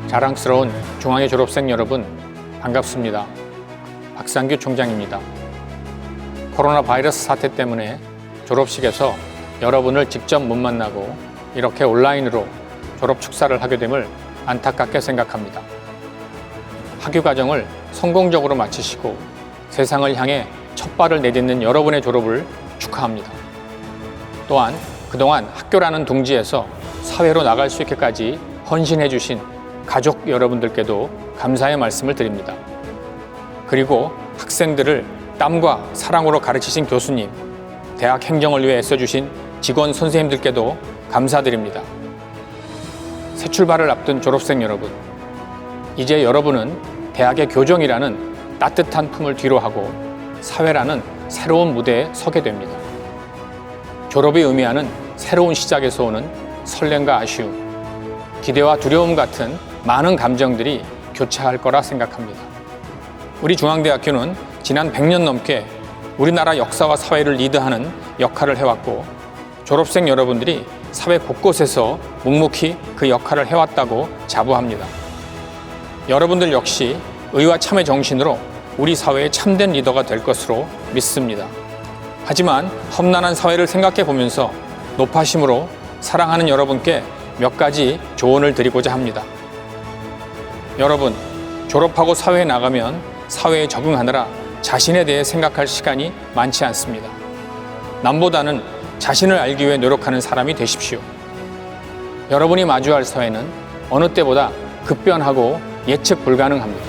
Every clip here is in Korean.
자랑스러운 중앙의 졸업생 여러분, 반갑습니다. 박상규 총장입니다. 코로나 바이러스 사태 때문에 졸업식에서 여러분을 직접 못 만나고 이렇게 온라인으로 졸업 축사를 하게 됨을 안타깝게 생각합니다. 학위 과정을 성공적으로 마치시고 세상을 향해 첫 발을 내딛는 여러분의 졸업을 축하합니다. 또한 그동안 학교라는 둥지에서 사회로 나갈 수 있게까지 헌신해 주신 가족 여러분들께도 감사의 말씀을 드립니다. 그리고 학생들을 땀과 사랑으로 가르치신 교수님, 대학 행정을 위해 애써주신 직원 선생님들께도 감사드립니다. 새 출발을 앞둔 졸업생 여러분, 이제 여러분은 대학의 교정이라는 따뜻한 품을 뒤로하고 사회라는 새로운 무대에 서게 됩니다. 졸업이 의미하는 새로운 시작에서 오는 설렘과 아쉬움, 기대와 두려움 같은 많은 감정들이 교차할 거라 생각합니다. 우리 중앙대학교는 지난 100년 넘게 우리나라 역사와 사회를 리드하는 역할을 해왔고, 졸업생 여러분들이 사회 곳곳에서 묵묵히 그 역할을 해왔다고 자부합니다. 여러분들 역시 의와 참의 정신으로 우리 사회의 참된 리더가 될 것으로 믿습니다. 하지만 험난한 사회를 생각해 보면서 높아심으로 사랑하는 여러분께 몇 가지 조언을 드리고자 합니다. 여러분, 졸업하고 사회에 나가면 사회에 적응하느라 자신에 대해 생각할 시간이 많지 않습니다. 남보다는 자신을 알기 위해 노력하는 사람이 되십시오. 여러분이 마주할 사회는 어느 때보다 급변하고 예측 불가능합니다.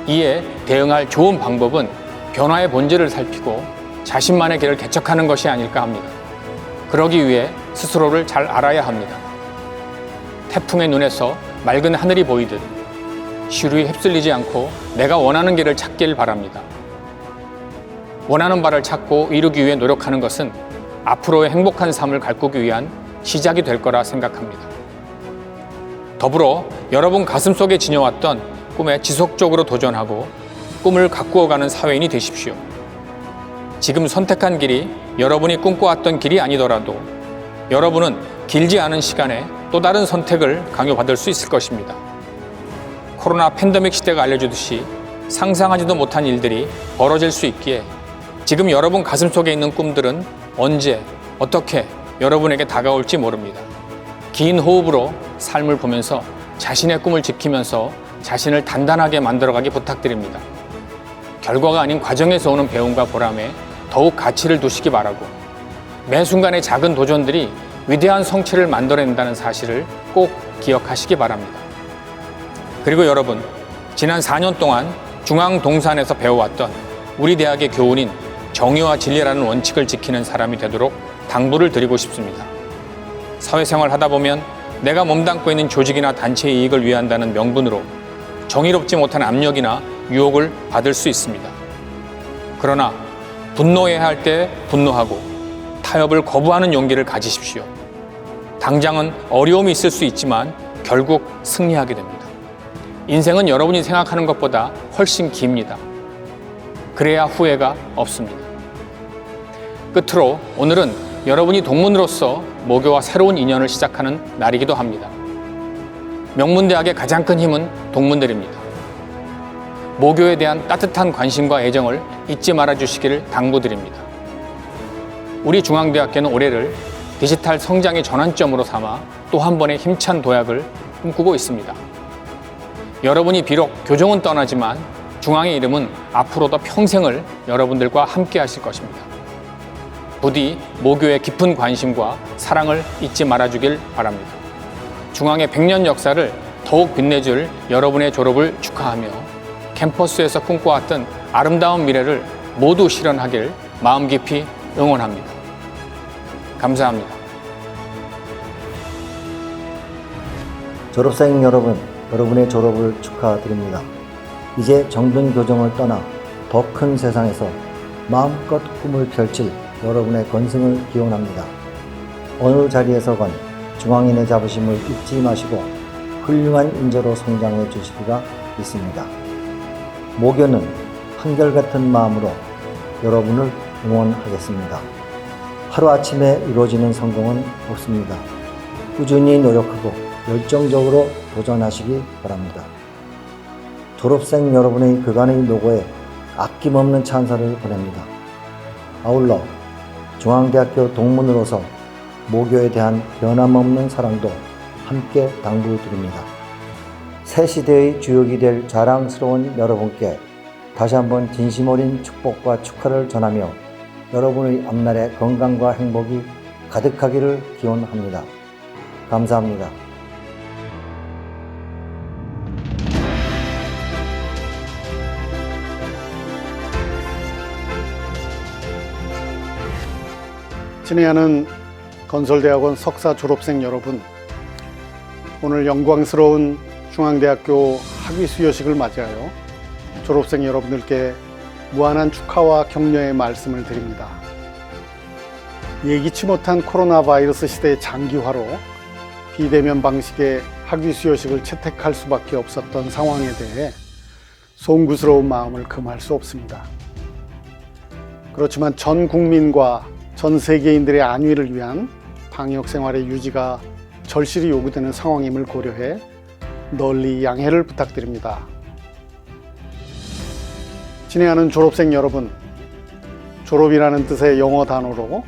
이에 대응할 좋은 방법은 변화의 본질을 살피고 자신만의 길을 개척하는 것이 아닐까 합니다. 그러기 위해 스스로를 잘 알아야 합니다. 태풍의 눈에서 맑은 하늘이 보이듯 시류에 휩쓸리지 않고 내가 원하는 길을 찾길 바랍니다. 원하는 바를 찾고 이루기 위해 노력하는 것은 앞으로의 행복한 삶을 가꾸기 위한 시작이 될 거라 생각합니다. 더불어 여러분 가슴 속에 지녀왔던 꿈에 지속적으로 도전하고 꿈을 가꾸어가는 사회인이 되십시오. 지금 선택한 길이 여러분이 꿈꿔왔던 길이 아니더라도 여러분은 길지 않은 시간에 또 다른 선택을 강요받을 수 있을 것입니다. 코로나 팬데믹 시대가 알려주듯이 상상하지도 못한 일들이 벌어질 수 있기에 지금 여러분 가슴 속에 있는 꿈들은 언제, 어떻게 여러분에게 다가올지 모릅니다. 긴 호흡으로 삶을 보면서 자신의 꿈을 지키면서 자신을 단단하게 만들어가기 부탁드립니다. 결과가 아닌 과정에서 오는 배움과 보람에 더욱 가치를 두시기 바라고, 매 순간의 작은 도전들이 위대한 성취를 만들어낸다는 사실을 꼭 기억하시기 바랍니다. 그리고 여러분, 지난 4년 동안 중앙동산에서 배워왔던 우리 대학의 교훈인 정의와 진리라는 원칙을 지키는 사람이 되도록 당부를 드리고 싶습니다. 사회생활 하다 보면 내가 몸담고 있는 조직이나 단체의 이익을 위한다는 명분으로 정의롭지 못한 압력이나 유혹을 받을 수 있습니다. 그러나 분노해야 할 때 분노하고 타협을 거부하는 용기를 가지십시오. 당장은 어려움이 있을 수 있지만 결국 승리하게 됩니다. 인생은 여러분이 생각하는 것보다 훨씬 깁니다. 그래야 후회가 없습니다. 끝으로 오늘은 여러분이 동문으로서 모교와 새로운 인연을 시작하는 날이기도 합니다. 명문대학의 가장 큰 힘은 동문들입니다. 모교에 대한 따뜻한 관심과 애정을 잊지 말아 주시기를 당부드립니다. 우리 중앙대학교는 올해를 디지털 성장의 전환점으로 삼아 또 한 번의 힘찬 도약을 꿈꾸고 있습니다. 여러분이 비록 교정은 떠나지만 중앙의 이름은 앞으로도 평생을 여러분들과 함께 하실 것입니다. 부디 모교의 깊은 관심과 사랑을 잊지 말아주길 바랍니다. 중앙의 100년 역사를 더욱 빛내줄 여러분의 졸업을 축하하며 캠퍼스에서 꿈꿔왔던 아름다운 미래를 모두 실현하길 마음 깊이 응원합니다. 감사합니다. 졸업생 여러분, 여러분의 졸업을 축하드립니다. 이제 정든 교정을 떠나 더 큰 세상에서 마음껏 꿈을 펼칠 여러분의 건승을 기원합니다. 어느 자리에서건 중앙인의 자부심을 잊지 마시고 훌륭한 인재로 성장해 주시리라 믿습니다. 모교는 한결같은 마음으로 여러분을 응원하겠습니다. 하루아침에 이루어지는 성공은 없습니다. 꾸준히 노력하고 열정적으로 도전하시기 바랍니다. 졸업생 여러분의 그간의 노고에 아낌없는 찬사를 보냅니다. 아울러 중앙대학교 동문으로서 모교에 대한 변함없는 사랑도 함께 당부드립니다. 새 시대의 주역이 될 자랑스러운 여러분께 다시 한번 진심 어린 축복과 축하를 전하며 여러분의 앞날에 건강과 행복이 가득하기를 기원합니다. 감사합니다. 친애하는 건설대학원 석사 졸업생 여러분, 오늘 영광스러운 중앙대학교 학위 수여식을 맞이하여 졸업생 여러분들께 무한한 축하와 격려의 말씀을 드립니다. 예기치 못한 코로나 바이러스 시대의 장기화로 비대면 방식의 학위 수여식을 채택할 수밖에 없었던 상황에 대해 송구스러운 마음을 금할 수 없습니다. 그렇지만 전 국민과 전 세계인들의 안위를 위한 방역 생활의 유지가 절실히 요구되는 상황임을 고려해 널리 양해를 부탁드립니다. 친애하는 졸업생 여러분, 졸업이라는 뜻의 영어 단어로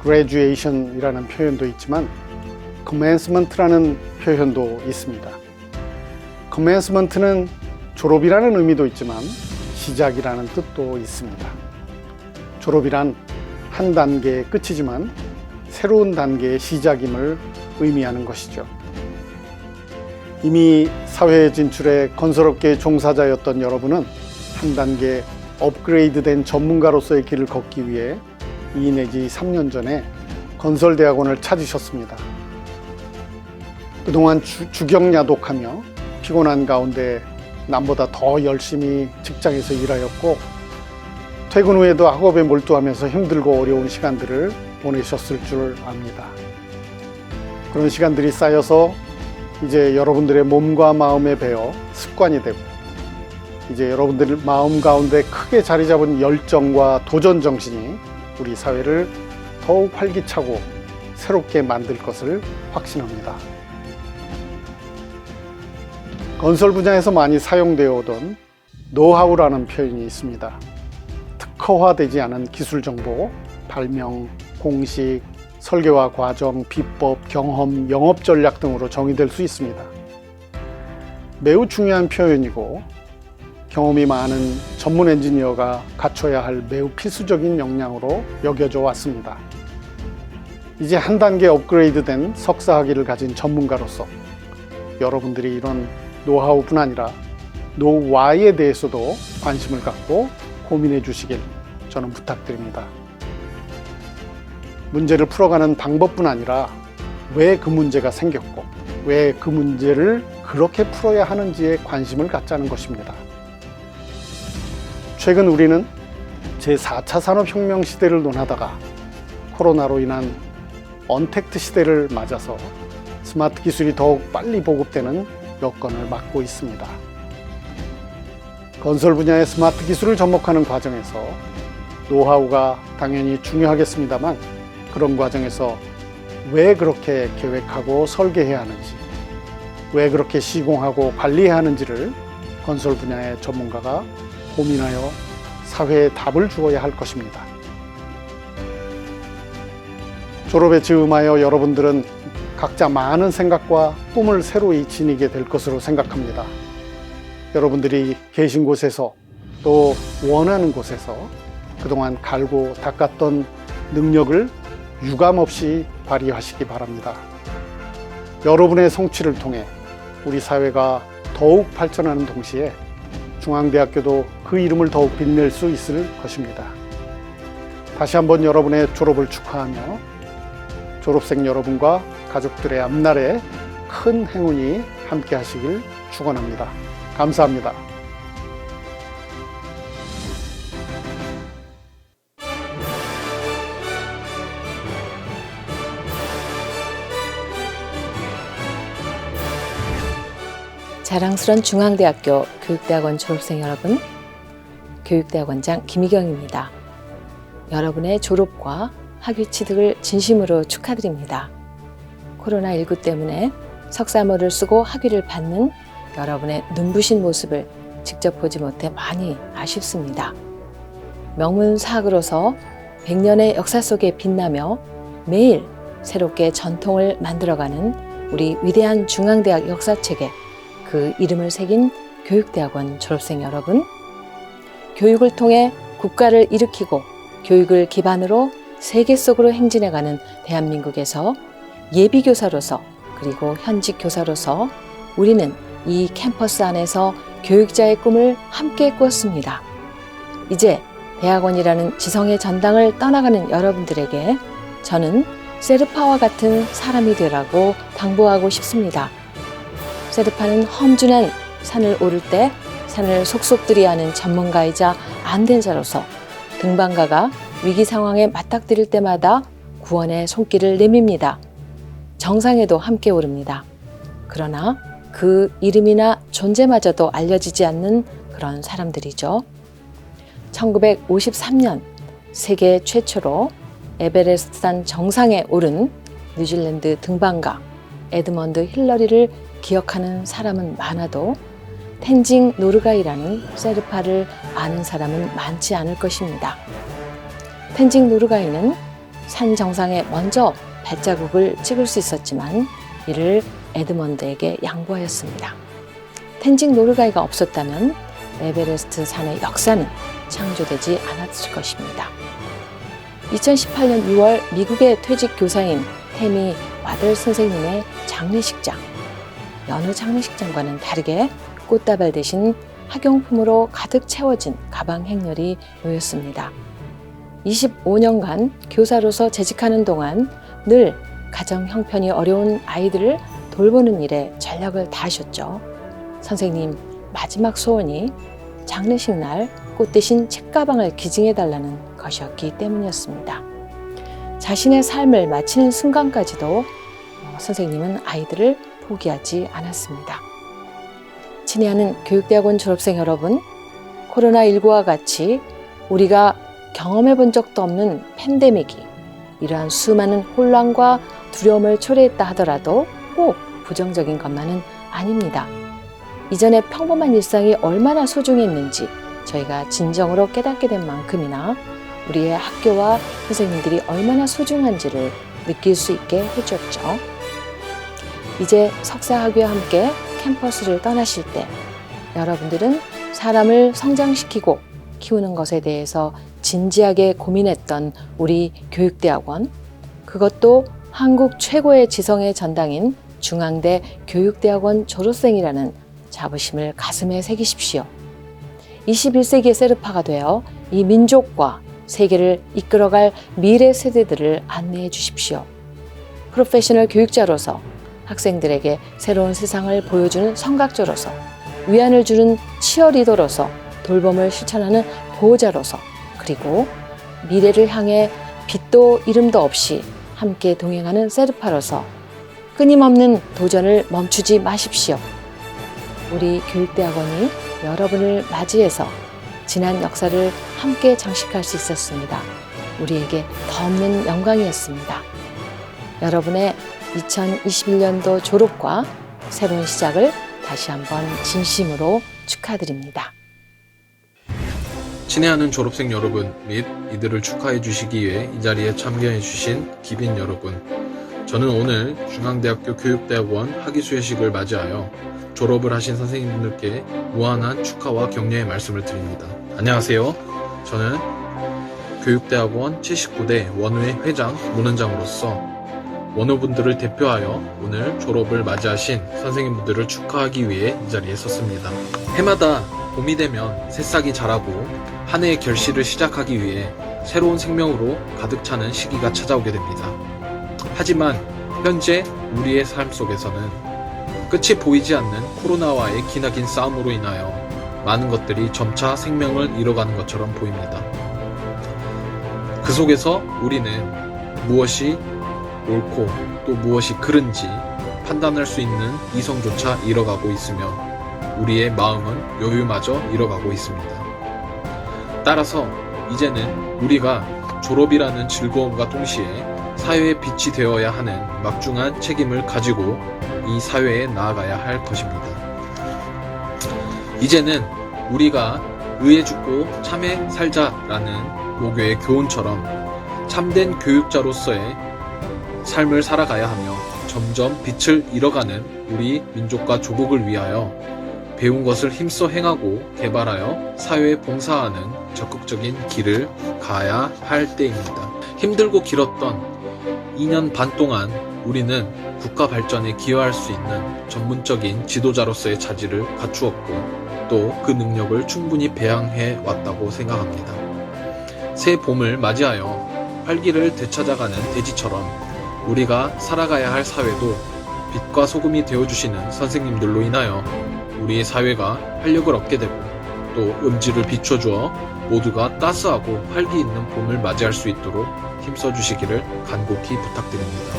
graduation이라는 표현도 있지만 commencement라는 표현도 있습니다. commencement는 졸업이라는 의미도 있지만 시작이라는 뜻도 있습니다. 졸업이란 한 단계의 끝이지만 새로운 단계의 시작임을 의미하는 것이죠. 이미 사회에 진출해 건설업계의 종사자였던 여러분은 한 단계 업그레이드된 전문가로서의 길을 걷기 위해 2 내지 3년 전에 건설대학원을 찾으셨습니다. 그동안 주경야독하며 피곤한 가운데 남보다 더 열심히 직장에서 일하였고 퇴근 후에도 학업에 몰두하면서 힘들고 어려운 시간들을 보내셨을 줄 압니다. 그런 시간들이 쌓여서 이제 여러분들의 몸과 마음에 배어 습관이 되고 이제 여러분들 마음 가운데 크게 자리 잡은 열정과 도전 정신이 우리 사회를 더욱 활기차고 새롭게 만들 것을 확신합니다. 건설 분야에서 많이 사용되어 오던 노하우라는 표현이 있습니다. 특허화되지 않은 기술 정보, 발명, 공식, 설계와 과정, 비법, 경험, 영업 전략 등으로 정의될 수 있습니다. 매우 중요한 표현이고 경험이 많은 전문 엔지니어가 갖춰야 할 매우 필수적인 역량으로 여겨져 왔습니다. 이제 한 단계 업그레이드된 석사 학위를 가진 전문가로서 여러분들이 이런 노하우뿐 아니라 노와이에 대해서도 관심을 갖고 고민해 주시길 저는 부탁드립니다. 문제를 풀어가는 방법뿐 아니라 왜 그 문제가 생겼고 왜 그 문제를 그렇게 풀어야 하는지에 관심을 갖자는 것입니다. 최근 우리는 제4차 산업혁명 시대를 논하다가 코로나로 인한 언택트 시대를 맞아서 스마트 기술이 더욱 빨리 보급되는 여건을 맞고 있습니다. 건설 분야의 스마트 기술을 접목하는 과정에서 노하우가 당연히 중요하겠습니다만 그런 과정에서 왜 그렇게 계획하고 설계해야 하는지, 왜 그렇게 시공하고 관리해야 하는지를 건설 분야의 전문가가 고민하여 사회에 답을 주어야 할 것입니다. 졸업에 즈음하여 여러분들은 각자 많은 생각과 꿈을 새로이 지니게 될 것으로 생각합니다. 여러분들이 계신 곳에서 또 원하는 곳에서 그동안 갈고 닦았던 능력을 유감없이 발휘하시기 바랍니다. 여러분의 성취를 통해 우리 사회가 더욱 발전하는 동시에 중앙대학교도 그 이름을 더욱 빛낼 수 있을 것입니다. 다시 한번 여러분의 졸업을 축하하며 졸업생 여러분과 가족들의 앞날에 큰 행운이 함께 하시길 축원합니다. 감사합니다. 자랑스런 중앙대학교 교육대학원 졸업생 여러분, 교육대학원장 김희경입니다. 여러분의 졸업과 학위 취득을 진심으로 축하드립니다. 코로나19 때문에 석사모를 쓰고 학위를 받는 여러분의 눈부신 모습을 직접 보지 못해 많이 아쉽습니다. 명문사학으로서 100년의 역사 속에 빛나며 매일 새롭게 전통을 만들어가는 우리 위대한 중앙대학 역사책에 그 이름을 새긴 교육대학원 졸업생 여러분, 교육을 통해 국가를 일으키고 교육을 기반으로 세계 속으로 행진해가는 대한민국에서 예비교사로서 그리고 현직 교사로서 우리는 이 캠퍼스 안에서 교육자의 꿈을 함께 꾸었습니다. 이제 대학원이라는 지성의 전당을 떠나가는 여러분들에게 저는 세르파와 같은 사람이 되라고 당부하고 싶습니다. 세르파는 험준한 산을 오를 때 산을 속속 들이하는 전문가이자 안된자로서 등반가가 위기 상황에 맞닥뜨릴 때마다 구원의 손길을 내밉니다. 정상에도 함께 오릅니다. 그러나 그 이름이나 존재마저도 알려지지 않는 그런 사람들이죠. 1953년 세계 최초로 에베레스트산 정상에 오른 뉴질랜드 등반가 에드먼드 힐러리를 기억하는 사람은 많아도 텐징 노르가이라는 세르파를 아는 사람은 많지 않을 것입니다. 텐징 노르가이는 산 정상에 먼저 발자국을 찍을 수 있었지만 이를 에드먼드에게 양보하였습니다. 텐징 노르가이가 없었다면 에베레스트 산의 역사는 창조되지 않았을 것입니다. 2018년 6월 미국의 퇴직 교사인 태미 와들 선생님의 장례식장, 여느 장례식장과는 다르게 꽃다발 대신 학용품으로 가득 채워진 가방 행렬이 놓였습니다. 25년간 교사로서 재직하는 동안 늘 가정 형편이 어려운 아이들을 돌보는 일에 전력을 다하셨죠. 선생님 마지막 소원이 장례식 날 꽃 대신 책가방을 기증해달라는 것이었기 때문이었습니다. 자신의 삶을 마치는 순간까지도 선생님은 아이들을 포기하지 않았습니다. 친애하는 교육대학원 졸업생 여러분, 코로나19와 같이 우리가 경험해 본 적도 없는 팬데믹이 이러한 수많은 혼란과 두려움을 초래했다 하더라도 꼭 부정적인 것만은 아닙니다. 이전에 평범한 일상이 얼마나 소중했는지 저희가 진정으로 깨닫게 된 만큼이나 우리의 학교와 선생님들이 얼마나 소중한지를 느낄 수 있게 해줬죠. 이제 석사학위와 함께 캠퍼스를 떠나실 때 여러분들은 사람을 성장시키고 키우는 것에 대해서 진지하게 고민했던 우리 교육대학원, 그것도 한국 최고의 지성의 전당인 중앙대 교육대학원 졸업생이라는 자부심을 가슴에 새기십시오. 21세기의 세르파가 되어 이 민족과 세계를 이끌어갈 미래 세대들을 안내해 주십시오. 프로페셔널 교육자로서 학생들에게 새로운 세상을 보여주는 성각자로서 위안을 주는 치어리더로서 돌봄을 실천하는 보호자로서 그리고 미래를 향해 빛도 이름도 없이 함께 동행하는 세르파로서 끊임없는 도전을 멈추지 마십시오. 우리 교육대학원이 여러분을 맞이해서 지난 역사를 함께 장식할 수 있었습니다. 우리에게 더 없는 영광이었습니다. 여러분의 2021년도 졸업과 새로운 시작을 다시 한번 진심으로 축하드립니다. 친애하는 졸업생 여러분 및 이들을 축하해 주시기 위해 이 자리에 참여해 주신 기빈 여러분, 저는 오늘 중앙대학교 교육대학원 학위수여식을 맞이하여 졸업을 하신 선생님들께 무한한 축하와 격려의 말씀을 드립니다. 안녕하세요. 저는 교육대학원 79대 원우회 회장 문원장으로서 원우분들을 대표하여 오늘 졸업을 맞이하신 선생님분들을 축하하기 위해 이 자리에 섰습니다. 해마다 봄이 되면 새싹이 자라고 한 해의 결실을 시작하기 위해 새로운 생명으로 가득 차는 시기가 찾아오게 됩니다. 하지만 현재 우리의 삶 속에서는 끝이 보이지 않는 코로나와의 기나긴 싸움으로 인하여 많은 것들이 점차 생명을 잃어가는 것처럼 보입니다. 그 속에서 우리는 무엇이 옳고 또 무엇이 그른지 판단할 수 있는 이성조차 잃어가고 있으며 우리의 마음은 여유마저 잃어가고 있습니다. 따라서 이제는 우리가 졸업이라는 즐거움과 동시에 사회의 빛이 되어야 하는 막중한 책임을 가지고 이 사회에 나아가야 할 것입니다. 이제는 우리가 의에 죽고 참에 살자라는 모교의 교훈처럼 참된 교육자로서의 삶을 살아가야 하며 점점 빛을 잃어가는 우리 민족과 조국을 위하여 배운 것을 힘써 행하고 개발하여 사회에 봉사하는 적극적인 길을 가야 할 때입니다. 힘들고 길었던 2년 반 동안 우리는 국가 발전에 기여할 수 있는 전문적인 지도자로서의 자질을 갖추었고 또 그 능력을 충분히 배양해 왔다고 생각합니다. 새 봄을 맞이하여 활기를 되찾아가는 대지처럼 우리가 살아가야 할 사회도 빛과 소금이 되어주시는 선생님들로 인하여 우리 사회가 활력을 얻게 되고 또 음지를 비춰주어 모두가 따스하고 활기 있는 봄을 맞이할 수 있도록 힘써주시기를 간곡히 부탁드립니다.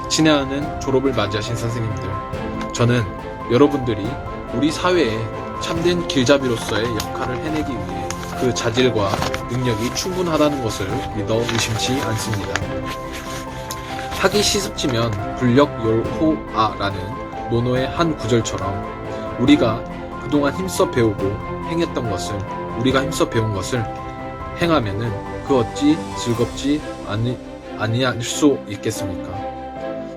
친애하는 졸업을 맞이하신 선생님들, 저는 여러분들이 우리 사회에 참된 길잡이로서의 역할을 해내기 위해 그 자질과 능력이 충분하다는 것을 믿어 의심치 않습니다. 학이 시습지면 불력열호아라는 논어의 한 구절처럼 우리가 그동안 힘써 배우고 행했던 것을, 우리가 힘써 배운 것을 행하면은 그 어찌 즐겁지 아니할 수 있겠습니까?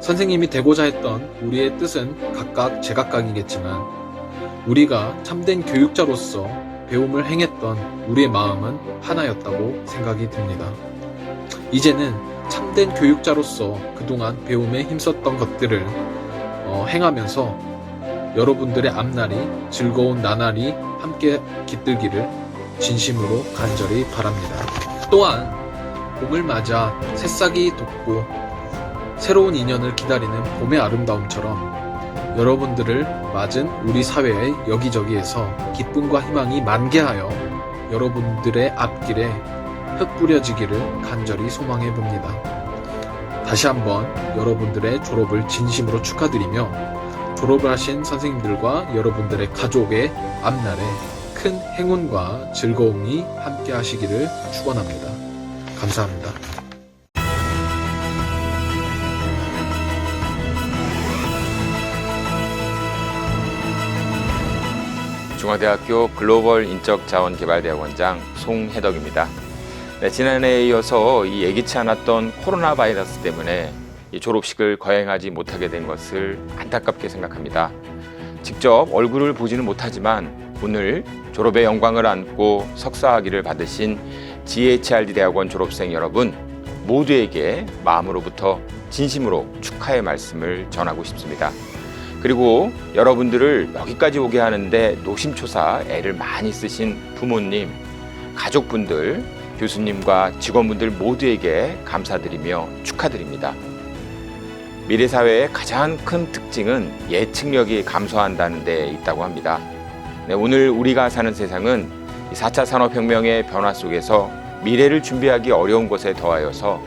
선생님이 되고자 했던 우리의 뜻은 각각 제각각이겠지만 우리가 참된 교육자로서 배움을 행했던 우리의 마음은 하나였다고 생각이 듭니다. 이제는 참된 교육자로서 그동안 배움에 힘썼던 것들을 행하면서 여러분들의 앞날이 즐거운 나날이 함께 깃들기를 진심으로 간절히 바랍니다. 또한 봄을 맞아 새싹이 돋고 새로운 인연을 기다리는 봄의 아름다움처럼 여러분들을 맞은 우리 사회의 여기저기에서 기쁨과 희망이 만개하여 여러분들의 앞길에 흙 뿌려지기를 간절히 소망해 봅니다. 다시 한번 여러분들의 졸업을 진심으로 축하드리며 졸업을 하신 선생님들과 여러분들의 가족의 앞날에 큰 행운과 즐거움이 함께 하시기를 축원합니다. 감사합니다. 중앙대학교 글로벌 인적자원개발대학원장 송혜덕입니다. 네, 지난해에 이어서 이 예기치 않았던 코로나 바이러스 때문에 이 졸업식을 거행하지 못하게 된 것을 안타깝게 생각합니다. 직접 얼굴을 보지는 못하지만 오늘 졸업의 영광을 안고 석사학위를 받으신 GHRD 대학원 졸업생 여러분 모두에게 마음으로부터 진심으로 축하의 말씀을 전하고 싶습니다. 그리고 여러분들을 여기까지 오게 하는데 노심초사 애를 많이 쓰신 부모님, 가족분들, 교수님과 직원분들 모두에게 감사드리며 축하드립니다. 미래 사회의 가장 큰 특징은 예측력이 감소한다는 데 있다고 합니다. 네, 오늘 우리가 사는 세상은 4차 산업혁명의 변화 속에서 미래를 준비하기 어려운 것에 더하여서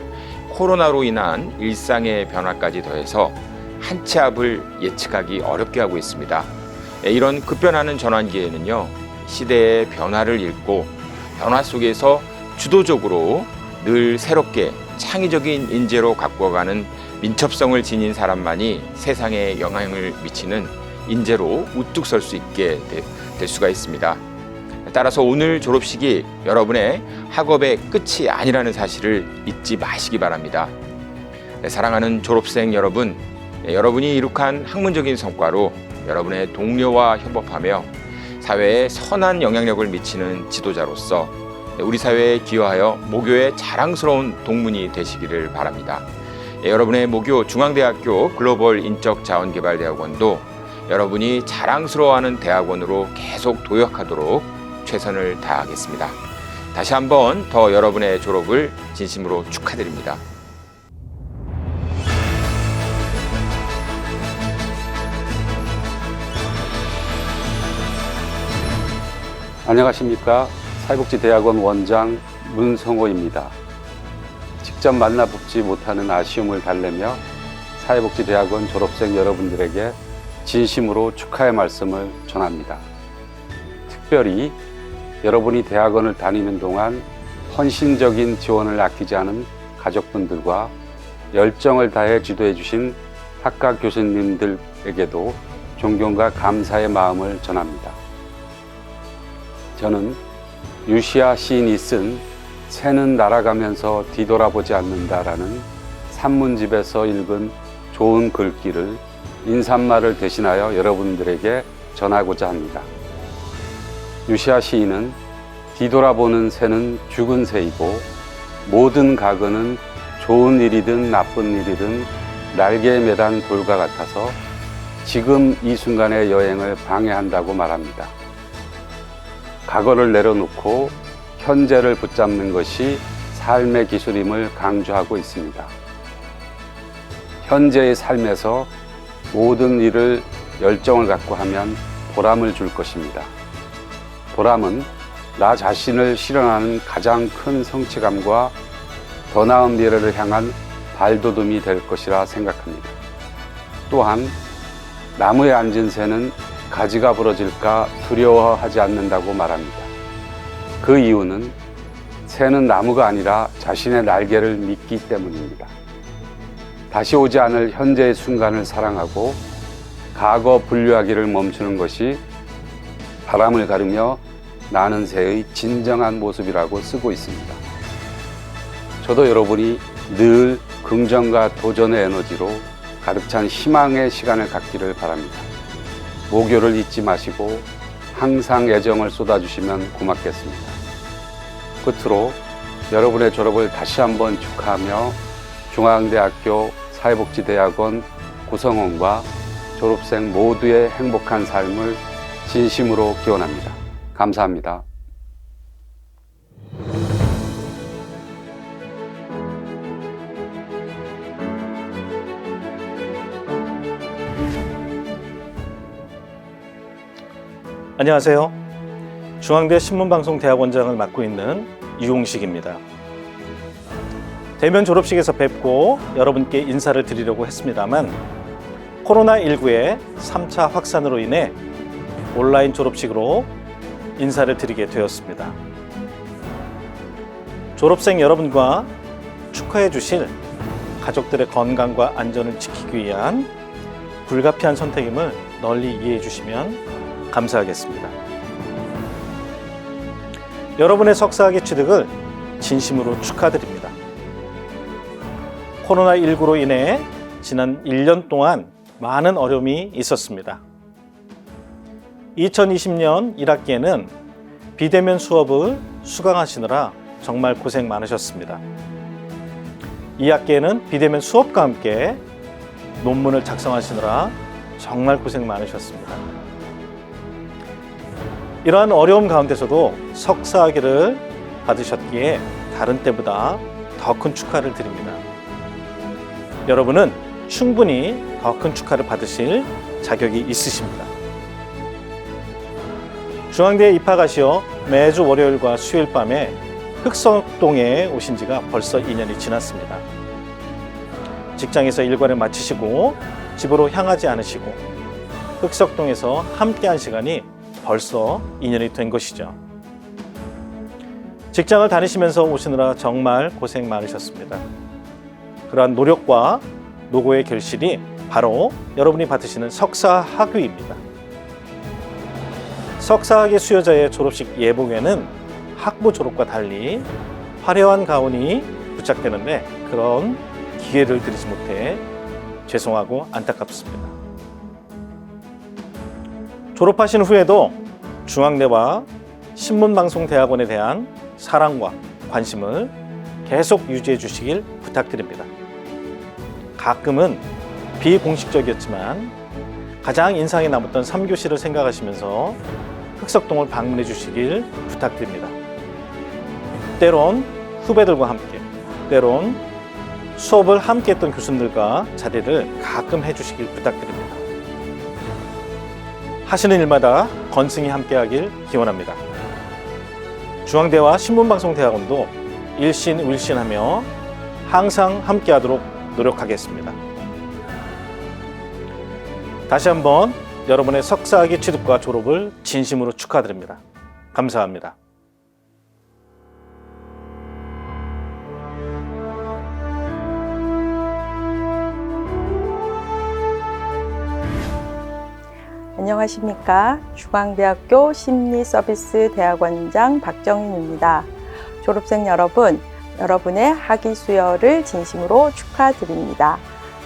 코로나로 인한 일상의 변화까지 더해서 한 치 앞을 예측하기 어렵게 하고 있습니다. 이런 급변하는 전환기에는요, 시대의 변화를 읽고 변화 속에서 주도적으로 늘 새롭게 창의적인 인재로 가꿔가는 민첩성을 지닌 사람만이 세상에 영향을 미치는 인재로 우뚝 설 수 있게 될 수가 있습니다. 따라서 오늘 졸업식이 여러분의 학업의 끝이 아니라는 사실을 잊지 마시기 바랍니다. 사랑하는 졸업생 여러분, 여러분이 이룩한 학문적인 성과로 여러분의 동료와 협업하며 사회에 선한 영향력을 미치는 지도자로서 우리 사회에 기여하여 모교의 자랑스러운 동문이 되시기를 바랍니다. 여러분의 모교 중앙대학교 글로벌 인적자원개발대학원도 여러분이 자랑스러워하는 대학원으로 계속 도약하도록 최선을 다하겠습니다. 다시 한번 더 여러분의 졸업을 진심으로 축하드립니다. 안녕하십니까. 사회복지대학원 원장 문성호입니다. 직접 만나뵙지 못하는 아쉬움을 달래며 사회복지대학원 졸업생 여러분들에게 진심으로 축하의 말씀을 전합니다. 특별히 여러분이 대학원을 다니는 동안 헌신적인 지원을 아끼지 않은 가족분들과 열정을 다해 지도해 주신 학과 교수님들에게도 존경과 감사의 마음을 전합니다. 저는 유시아 시인이 쓴 새는 날아가면서 뒤돌아보지 않는다라는 산문집에서 읽은 좋은 글귀를 인사말을 대신하여 여러분들에게 전하고자 합니다. 유시아 시인은 뒤돌아보는 새는 죽은 새이고 모든 가근은 좋은 일이든 나쁜 일이든 날개에 매단 돌과 같아서 지금 이 순간의 여행을 방해한다고 말합니다. 과거를 내려놓고 현재를 붙잡는 것이 삶의 기술임을 강조하고 있습니다. 현재의 삶에서 모든 일을 열정을 갖고 하면 보람을 줄 것입니다. 보람은 나 자신을 실현하는 가장 큰 성취감과 더 나은 미래를 향한 발돋움이 될 것이라 생각합니다. 또한 나무에 앉은 새는 가지가 부러질까 두려워하지 않는다고 말합니다. 그 이유는 새는 나무가 아니라 자신의 날개를 믿기 때문입니다. 다시 오지 않을 현재의 순간을 사랑하고 과거 분류하기를 멈추는 것이 바람을 가르며 나는 새의 진정한 모습이라고 쓰고 있습니다. 저도 여러분이 늘 긍정과 도전의 에너지로 가득 찬 희망의 시간을 갖기를 바랍니다. 모교를 잊지 마시고 항상 애정을 쏟아주시면 고맙겠습니다. 끝으로 여러분의 졸업을 다시 한번 축하하며 중앙대학교 사회복지대학원 구성원과 졸업생 모두의 행복한 삶을 진심으로 기원합니다. 감사합니다. 안녕하세요. 중앙대 신문방송대학원장을 맡고 있는 유용식입니다. 대면 졸업식에서 뵙고 여러분께 인사를 드리려고 했습니다만 코로나19의 3차 확산으로 인해 온라인 졸업식으로 인사를 드리게 되었습니다. 졸업생 여러분과 축하해 주실 가족들의 건강과 안전을 지키기 위한 불가피한 선택임을 널리 이해해 주시면 감사하겠습니다. 여러분의 석사학위 취득을 진심으로 축하드립니다. 코로나19로 인해 지난 1년 동안 많은 어려움이 있었습니다. 2020년 1학기에는 비대면 수업을 수강하시느라 정말 고생 많으셨습니다. 2학기에는 비대면 수업과 함께 논문을 작성하시느라 정말 고생 많으셨습니다. 이러한 어려움 가운데서도 석사학위를 받으셨기에 다른 때보다 더 큰 축하를 드립니다. 여러분은 충분히 더 큰 축하를 받으실 자격이 있으십니다. 중앙대에 입학하시어 매주 월요일과 수요일 밤에 흑석동에 오신 지가 벌써 2년이 지났습니다. 직장에서 일과를 마치시고 집으로 향하지 않으시고 흑석동에서 함께한 시간이 벌써 2년이 된 것이죠. 직장을 다니시면서 오시느라 정말 고생 많으셨습니다. 그러한 노력과 노고의 결실이 바로 여러분이 받으시는 석사학위입니다. 석사학위 수여자의 졸업식 예복에는 학부 졸업과 달리 화려한 가운이 부착되는데 그런 기회를 드리지 못해 죄송하고 안타깝습니다. 졸업하신 후에도 중앙대와 신문방송대학원에 대한 사랑과 관심을 계속 유지해 주시길 부탁드립니다. 가끔은 비공식적이었지만 가장 인상에 남았던 3교시를 생각하시면서 흑석동을 방문해 주시길 부탁드립니다. 때론 후배들과 함께, 때론 수업을 함께 했던 교수님들과 자리를 가끔 해주시길 부탁드립니다. 하시는 일마다 건승이 함께하길 기원합니다. 중앙대와 신문방송대학원도 일신일신하며 항상 함께하도록 노력하겠습니다. 다시 한번 여러분의 석사학위 취득과 졸업을 진심으로 축하드립니다. 감사합니다. 안녕하십니까. 중앙대학교 심리서비스대학원장 박정인입니다. 졸업생 여러분, 여러분의 학위 수여를 진심으로 축하드립니다.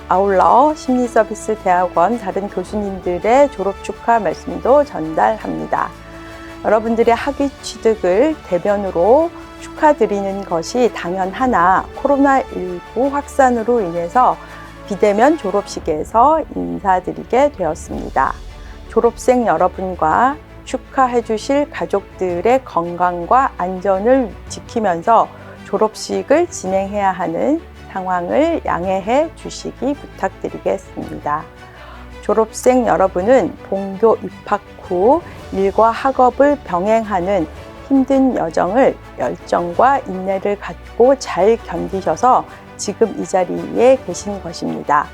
아울러 심리서비스대학원 다른 교수님들의 졸업 축하 말씀도 전달합니다. 여러분들의 학위 취득을 대면으로 축하드리는 것이 당연하나 코로나19 확산으로 인해서 비대면 졸업식에서 인사드리게 되었습니다. 졸업생 여러분과 축하해 주실 가족들의 건강과 안전을 지키면서 졸업식을 진행해야 하는 상황을 양해해 주시기 부탁드리겠습니다. 졸업생 여러분은 본교 입학 후 일과 학업을 병행하는 힘든 여정을 열정과 인내를 갖고 잘 견디셔서 지금 이 자리에 계신 것입니다.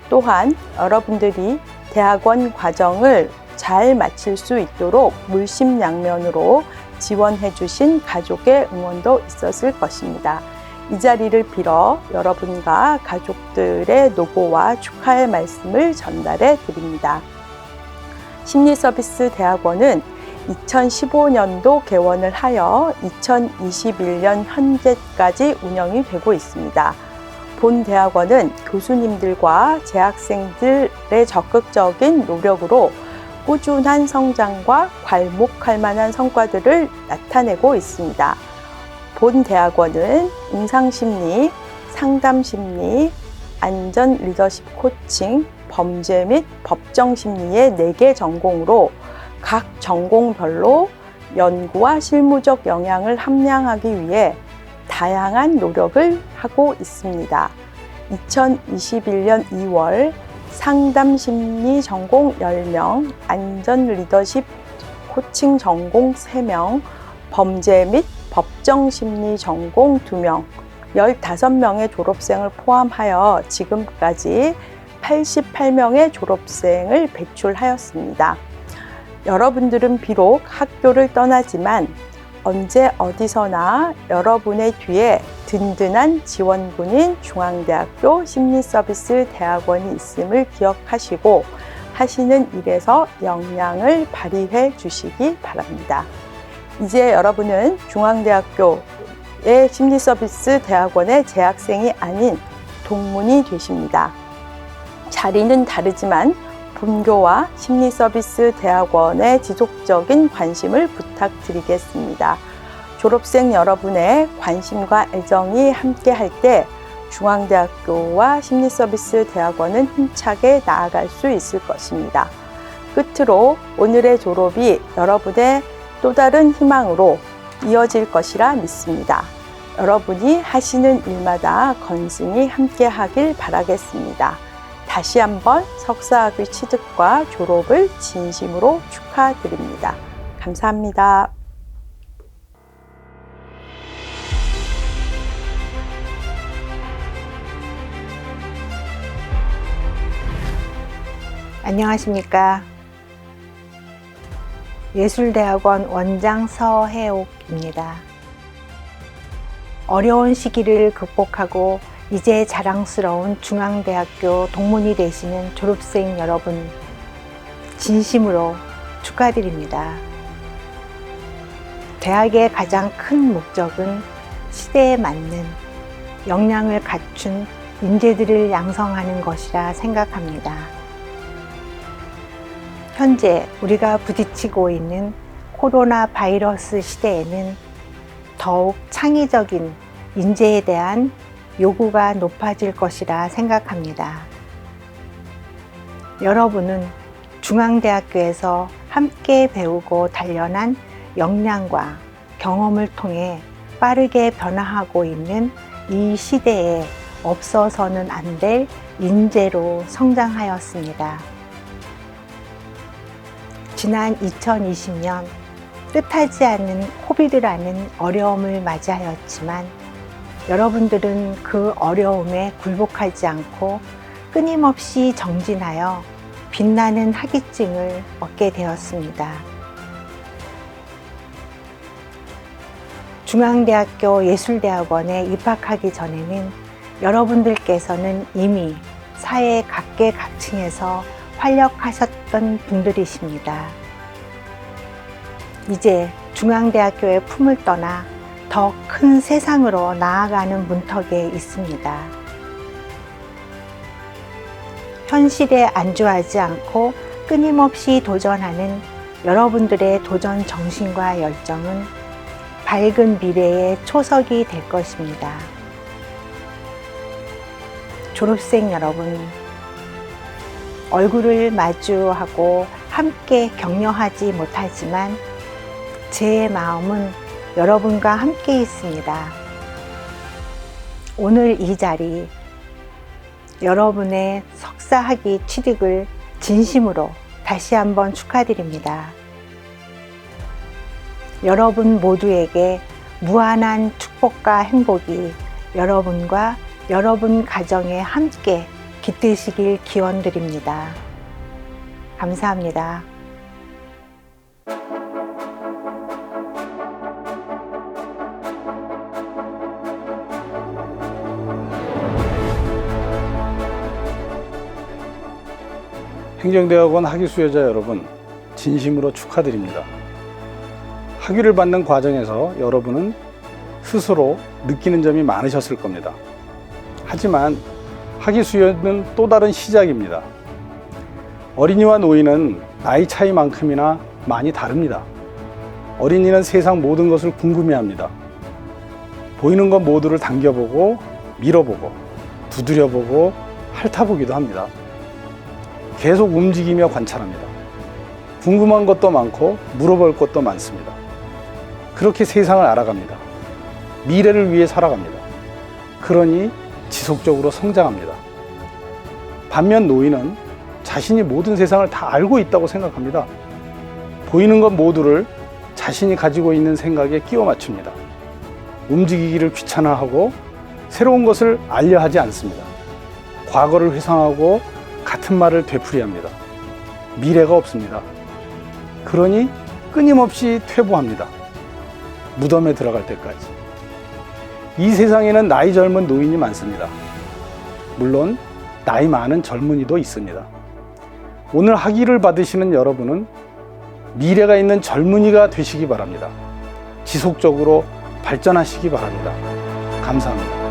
또한 여러분들이 대학원 과정을 잘 마칠 수 있도록 물심양면으로 지원해 주신 가족의 응원도 있었을 것입니다. 이 자리를 빌어 여러분과 가족들의 노고와 축하의 말씀을 전달해 드립니다. 심리서비스대학원은 2015년도 개원을 하여 2021년 현재까지 운영이 되고 있습니다. 본 대학원은 교수님들과 재학생들의 적극적인 노력으로 꾸준한 성장과 괄목할 만한 성과들을 나타내고 있습니다. 본 대학원은 임상심리, 상담심리, 안전 리더십 코칭, 범죄 및 법정심리의 4개 전공으로 각 전공별로 연구와 실무적 역량을 함량하기 위해 다양한 노력을 하고 있습니다. 2021년 2월 상담심리 전공 10명, 안전 리더십 코칭 전공 3명, 범죄 및 법정심리 전공 2명, 15명의 졸업생을 포함하여 지금까지 88명의 졸업생을 배출하였습니다. 여러분들은 비록 학교를 떠나지만 언제 어디서나 여러분의 뒤에 든든한 지원군인 중앙대학교 심리서비스대학원이 있음을 기억하시고 하시는 일에서 역량을 발휘해 주시기 바랍니다. 이제 여러분은 중앙대학교의 심리서비스대학원의 재학생이 아닌 동문이 되십니다. 자리는 다르지만 본교와 심리서비스대학원의 지속적인 관심을 부탁드리겠습니다. 졸업생 여러분의 관심과 애정이 함께할 때 중앙대학교와 심리서비스대학원은 힘차게 나아갈 수 있을 것입니다. 끝으로 오늘의 졸업이 여러분의 또 다른 희망으로 이어질 것이라 믿습니다. 여러분이 하시는 일마다 건승이 함께하길 바라겠습니다. 다시 한번 석사학위 취득과 졸업을 진심으로 축하드립니다. 감사합니다. 안녕하십니까. 예술대학원 원장 서혜옥입니다. 어려운 시기를 극복하고 이제 자랑스러운 중앙대학교 동문이 되시는 졸업생 여러분, 진심으로 축하드립니다. 대학의 가장 큰 목적은 시대에 맞는 역량을 갖춘 인재들을 양성하는 것이라 생각합니다. 현재 우리가 부딪히고 있는 코로나 바이러스 시대에는 더욱 창의적인 인재에 대한 요구가 높아질 것이라 생각합니다. 여러분은 중앙대학교에서 함께 배우고 단련한 역량과 경험을 통해 빠르게 변화하고 있는 이 시대에 없어서는 안 될 인재로 성장하였습니다. 지난 2020년 뜻하지 않은 코비드라는 어려움을 맞이하였지만 여러분들은 그 어려움에 굴복하지 않고 끊임없이 정진하여 빛나는 학위증을 얻게 되었습니다. 중앙대학교 예술대학원에 입학하기 전에는 여러분들께서는 이미 사회 각계각층에서 활약하셨던 분들이십니다. 이제 중앙대학교의 품을 떠나 더 큰 세상으로 나아가는 문턱에 있습니다. 현실에 안주하지 않고 끊임없이 도전하는 여러분들의 도전 정신과 열정은 밝은 미래의 초석이 될 것입니다. 졸업생 여러분, 얼굴을 마주하고 함께 격려하지 못하지만 제 마음은 여러분과 함께 있습니다. 오늘 이 자리, 여러분의 석사학위 취득을 진심으로 다시 한번 축하드립니다. 여러분 모두에게 무한한 축복과 행복이 여러분과 여러분 가정에 함께 깃드시길 기원드립니다. 감사합니다. 행정대학원 학위 수혜자 여러분, 진심으로 축하드립니다. 학위를 받는 과정에서 여러분은 스스로 느끼는 점이 많으셨을 겁니다. 하지만 학위 수여는 또 다른 시작입니다. 어린이와 노인은 나이 차이만큼이나 많이 다릅니다. 어린이는 세상 모든 것을 궁금해합니다. 보이는 것 모두를 당겨보고 밀어보고 두드려보고 핥아보기도 합니다. 계속 움직이며 관찰합니다. 궁금한 것도 많고 물어볼 것도 많습니다. 그렇게 세상을 알아갑니다. 미래를 위해 살아갑니다. 그러니 지속적으로 성장합니다. 반면 노인은 자신이 모든 세상을 다 알고 있다고 생각합니다. 보이는 것 모두를 자신이 가지고 있는 생각에 끼워 맞춥니다. 움직이기를 귀찮아하고 새로운 것을 알려 하지 않습니다. 과거를 회상하고 같은 말을 되풀이합니다. 미래가 없습니다. 그러니 끊임없이 퇴보합니다. 무덤에 들어갈 때까지. 이 세상에는 나이 젊은 노인이 많습니다. 물론 나이 많은 젊은이도 있습니다. 오늘 학위를 받으시는 여러분은 미래가 있는 젊은이가 되시기 바랍니다. 지속적으로 발전하시기 바랍니다. 감사합니다.